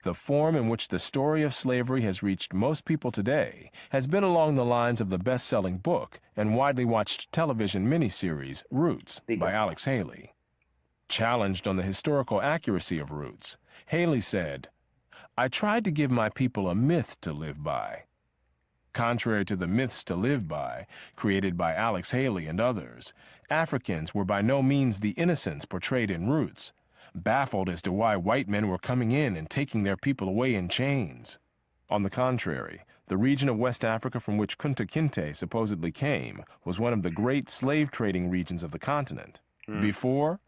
the form in which the story of slavery has reached most people today has been along the lines of the best-selling book and widely watched television miniseries Roots by Alex Haley. Challenged on the historical accuracy of Roots, Haley said, "I tried to give my people a myth to live by." Contrary to the myths to live by, created by Alex Haley and others, Africans were by no means the innocents portrayed in Roots, baffled as to why white men were coming in and taking their people away in chains. On the contrary, the region of West Africa from which Kunta Kinte supposedly came was one of the great slave trading regions of the continent, before,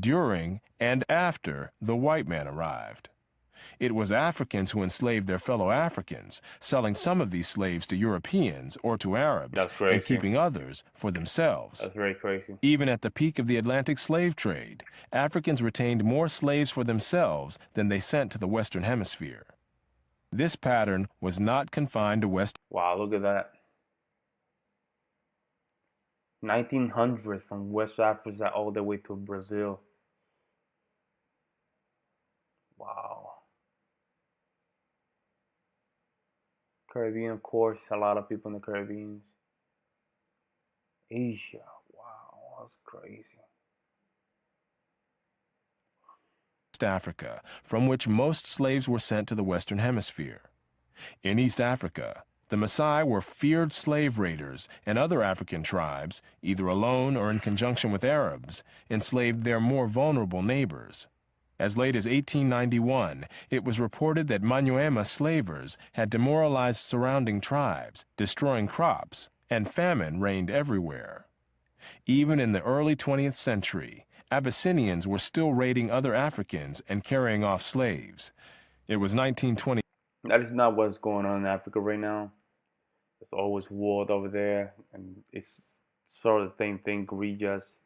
during, and after the white man arrived. It was Africans who enslaved their fellow Africans, selling some of these slaves to Europeans or to Arabs, and keeping others for themselves. That's very crazy. Even at the peak of the Atlantic slave trade, Africans retained more slaves for themselves than they sent to the Western Hemisphere. This pattern was not confined to West. Wow, look at that. 1900s from West Africa all the way to Brazil. Wow. Caribbean, of course, a lot of people in the Caribbean. Asia, wow, that's crazy. West Africa, from which most slaves were sent to the Western Hemisphere. In East Africa, the Maasai were feared slave raiders, and other African tribes, either alone or in conjunction with Arabs, enslaved their more vulnerable neighbors. As late as 1891, it was reported that Manyuema slavers had demoralized surrounding tribes, destroying crops, and famine reigned everywhere. Even in the early 20th century, Abyssinians were still raiding other Africans and carrying off slaves. It was 1920. That is not what's going on in Africa right now. There's always war over there, and it's sort of the same thing, guerrillas.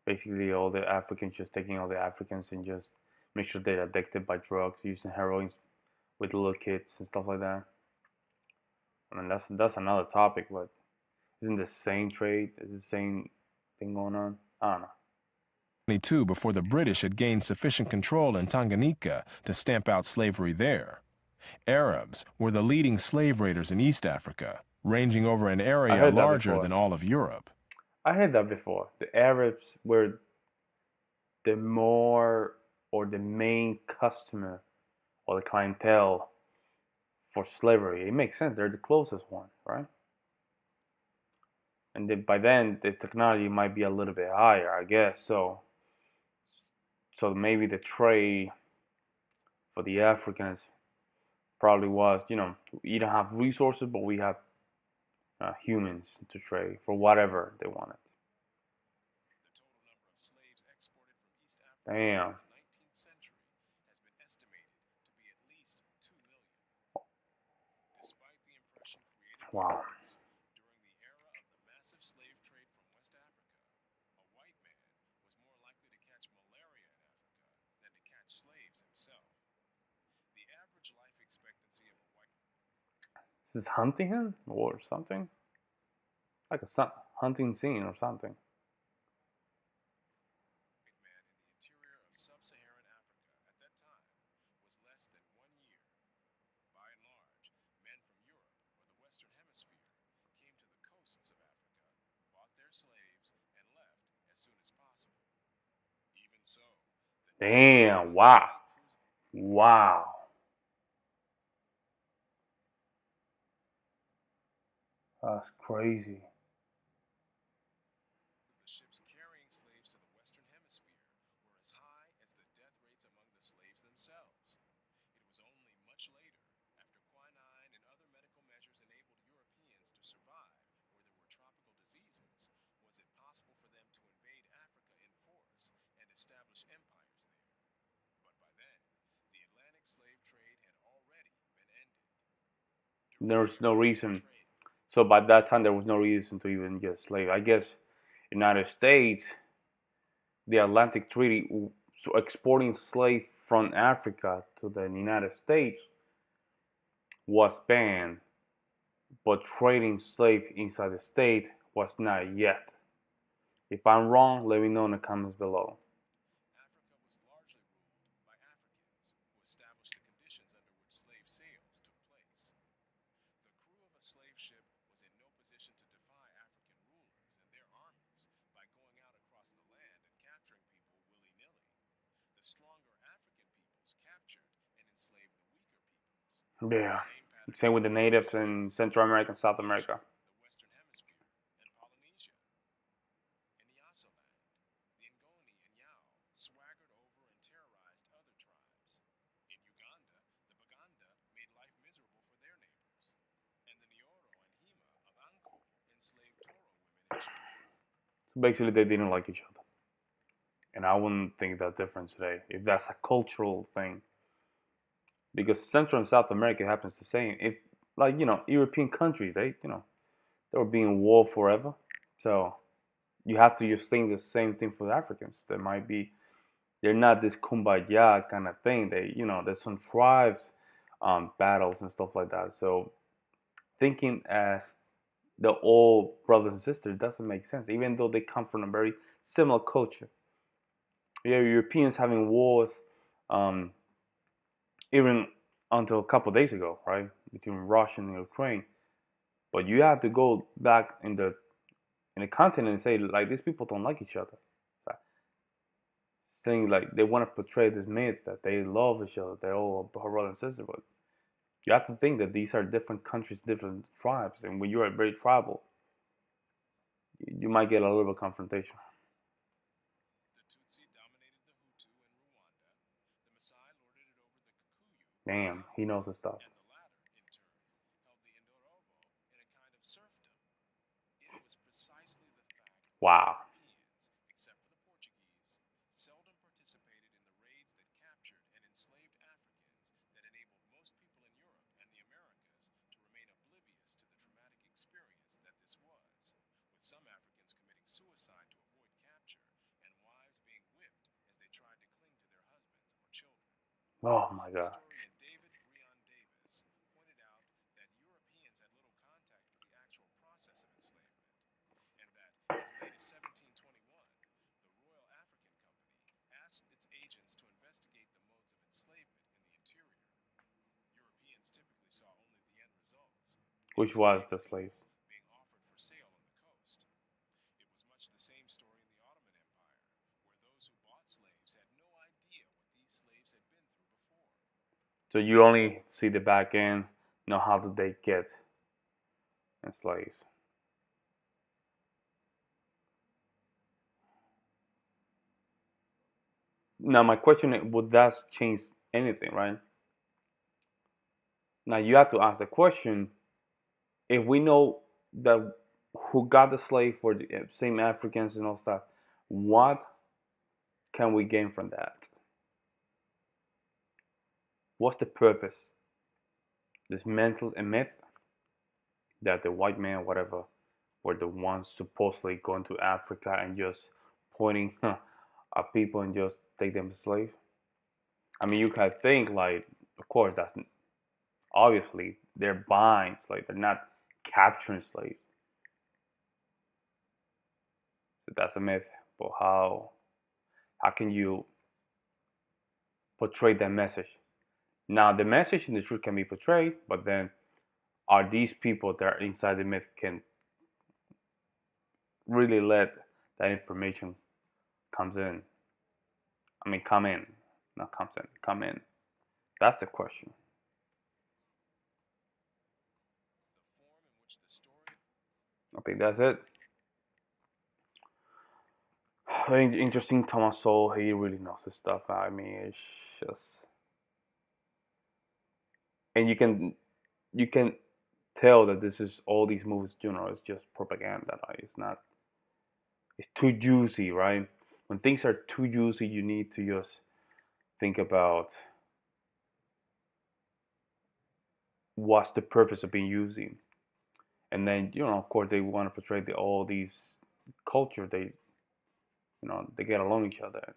Basically, all the Africans just taking all the Africans and just make sure they're addicted by drugs, using heroin with little kids and stuff like that. I mean, that's another topic, but isn't the same trade? Is the same thing going on? I don't know. Before the British had gained sufficient control in Tanganyika to stamp out slavery there. Arabs were the leading slave raiders in East Africa, ranging over an area larger than all of Europe. I heard that before. The Arabs were the main customer or the clientele for slavery. It makes sense. They're the closest one, right? And by then, the technology might be a little bit higher, I guess. So maybe the trade for the Africans probably was, you don't have resources, but we have humans to trade for whatever they wanted. The total number of slaves exported from East Africa in the 19th century has been estimated to be at least 2 million. Despite the impression created by Roots, during the era of the massive slave trade from West Africa, a white man was more likely to catch malaria in Africa than to catch slaves himself. The average life expectancy of a white... Is this hunting him or something? Like a hunting scene or something. White man in the interior of sub-Saharan Africa at that time was less than 1 year. By and large, men from Europe or the Western Hemisphere came to the coasts of Africa, bought their slaves, and left as soon as possible. Even so, damn, wow. Wow. That's crazy. The ships carrying slaves to the Western Hemisphere were as high as the death rates among the slaves themselves. It was only much later, after quinine and other medical measures enabled Europeans to survive where there were tropical diseases, was it possible for them to invade Africa in force and establish empires there. But by then, the Atlantic slave trade had already been ended. There was no reason. So by that time, there was no reason to even get slave. I guess United States, the Atlantic Treaty, so exporting slaves from Africa to the United States was banned, but trading slaves inside the state was not yet. If I'm wrong, let me know in the comments below. Africa was largely ruled by Africans who established the Yeah. Same with the natives in Central America and South America. So basically, they didn't like each other. And I wouldn't think that different today, if that's a cultural thing. Because Central and South America happens the same. If, like, European countries, they were being war forever. So you have to just think the same thing for the Africans. They're not this kumbaya kind of thing. There's some tribes battles and stuff like that. So thinking as the old brothers and sisters doesn't make sense, even though they come from a very similar culture. Yeah, Europeans having wars, um, even until a couple of days ago, right, between Russia and Ukraine. But you have to go back in the continent and say, like, these people don't like each other. Saying, like, they want to portray this myth that they love each other, they're all brother and sister. But you have to think that these are different countries, different tribes, and when you are very tribal, you might get a little bit of confrontation. Damn, he knows his stuff. Wow. Oh my God. Which was the slave. So you only see the back end. Now, how did they get enslaved? Now, my question is, would that change anything, right? Now, you have to ask the question, if we know that who got the slave for the same Africans and all stuff, what can we gain from that? What's the purpose? This mental a myth that the white man, whatever, were the ones supposedly going to Africa and just pointing at people and just take them as slave. I mean, you can think, like, of course, that's obviously they're buying slaves, they're not capturing slaves. So that's a myth. But how can you portray that message? Now, the message and the truth can be portrayed, but then are these people that are inside the myth can really let that information comes in? I mean, come in, not comes in, come in. That's the question. I think that's it. Very interesting. Thomas Sowell, he really knows his stuff. I mean, it's just, and you can tell that this is all these movies, it's just propaganda. Right? It's not. It's too juicy, right? When things are too juicy, you need to just think about what's the purpose of being using, and then of course, they want to portray all these culture. They get along each other.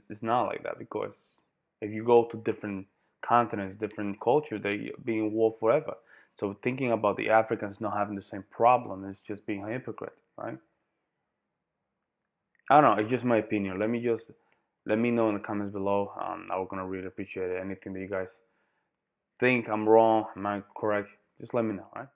It's not like that, because if you go to different continents, different cultures, they be in war forever. So thinking about the Africans not having the same problem is just being a hypocrite, right? I don't know. It's just my opinion. Let me know in the comments below. I'm gonna really appreciate it. Anything that you guys think I'm wrong, am I correct? Just let me know, right?